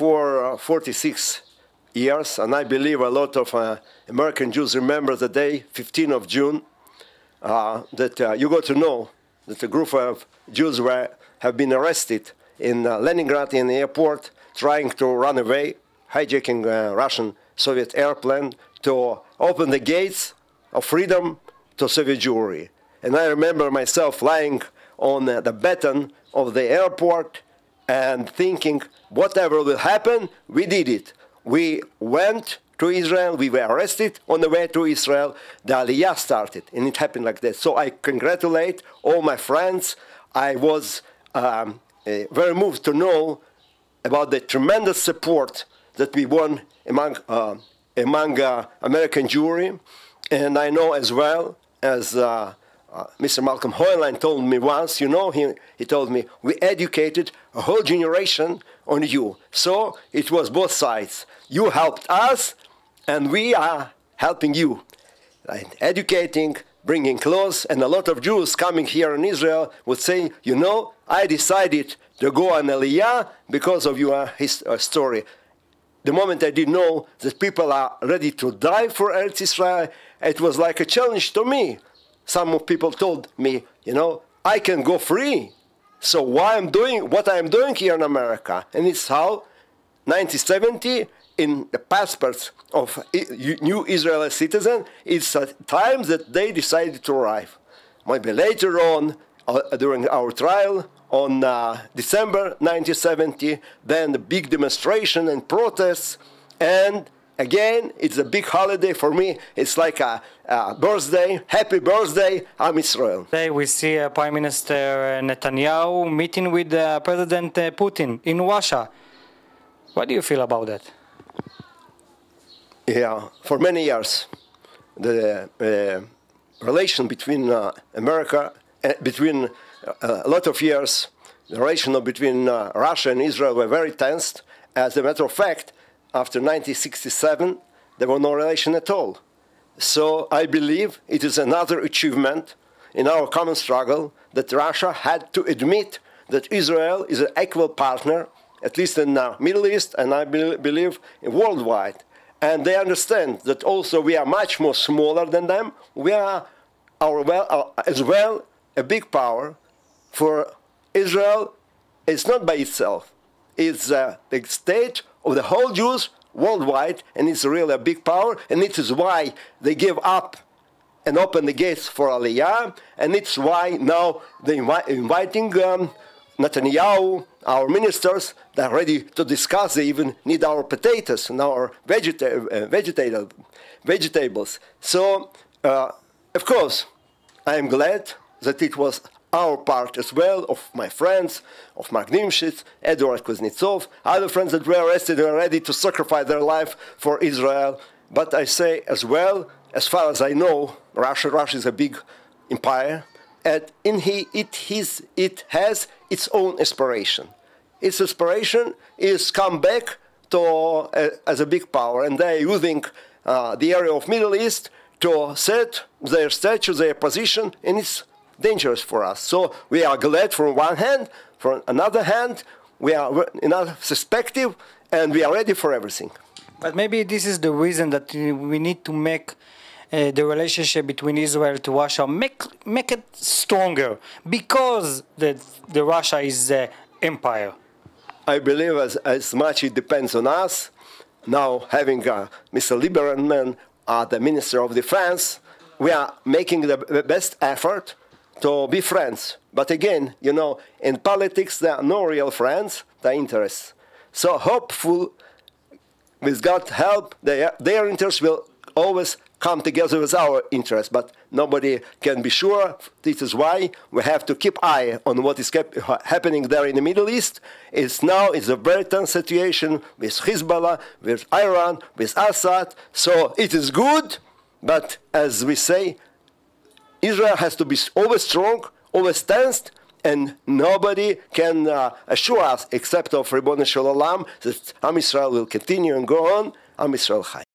for 46 years, and I believe a lot of American Jews remember the day, 15th of June, that you got to know that a group of Jews have been arrested in Leningrad in the airport, trying to run away, hijacking a Russian Soviet airplane to open the gates of freedom to Soviet Jewry. And I remember myself lying on the beton of the airport and thinking, whatever will happen, we did it. We went to Israel, we were arrested on the way to Israel, the Aliyah started, and it happened like that. So I congratulate all my friends. I was very moved to know about the tremendous support that we won among American Jewry, and I know as well as Mr. Malcolm Hoyline told me once, you know, he told me, we educated a whole generation on you. So it was both sides. You helped us, and we are helping you. Right? Educating, bringing close, and a lot of Jews coming here in Israel would say, you know, I decided to go on Aliyah because of your story. The moment I did know that people are ready to die for Eretz Israel, it was like a challenge to me. Some people told me, you know, I can go free. So why I'm doing what I'm doing here in America? And it's how 1970 in the passports of new Israeli citizens, it's at times that they decided to arrive. Maybe later on, during our trial on December 1970, then the big demonstration and protests, and again, it's a big holiday for me. It's like a birthday, happy birthday, Am Israel. Today we see Prime Minister Netanyahu meeting with President Putin in Russia. What do you feel about that? Yeah, for many years, the relation between America, between a lot of years, the relation between Russia and Israel were very tense. As a matter of fact, after 1967, there was no relation at all. So I believe it is another achievement in our common struggle that Russia had to admit that Israel is an equal partner, at least in the Middle East, and I believe worldwide. And they understand that also we are much more smaller than them. We are as well a big power. For Israel, it's not by itself. It's the state of the whole Jews worldwide, and it's really a big power, and it is why they give up and open the gates for Aliyah, and it's why now they're inviting Netanyahu, our ministers, they're ready to discuss. They even need our potatoes and our vegetables. So, of course, I am glad that it was our part as well, of my friends, of Mark Nimshitz, Eduard Kuznetsov, other friends that were arrested and are ready to sacrifice their life for Israel. But I say as well, as far as I know, Russia is a big empire, and it has its own aspiration. Its aspiration is come back to as a big power, and they're using the area of Middle East to set their stature, their position, and it's dangerous for us. So we are glad from one hand, from another hand, we are in a perspective, and we are ready for everything. But maybe this is the reason that we need to make the relationship between Israel to Russia, make it stronger, because the Russia is an empire. I believe as much it depends on us. Now having Mr. Lieberman, the Minister of Defense, we are making the best effort to be friends. But again, you know, in politics there are no real friends, there are interests. So hopeful, with God's help, their interests will always come together with our interests, but nobody can be sure. This is why we have to keep eye on what is happening there in the Middle East. It's a very tense situation with Hezbollah, with Iran, with Assad. So it is good, but as we say, Israel has to be always strong, always tensed, and nobody can assure us, except of Ribbon Shel Olam, that Am Israel will continue and go on. Am Israel Chai.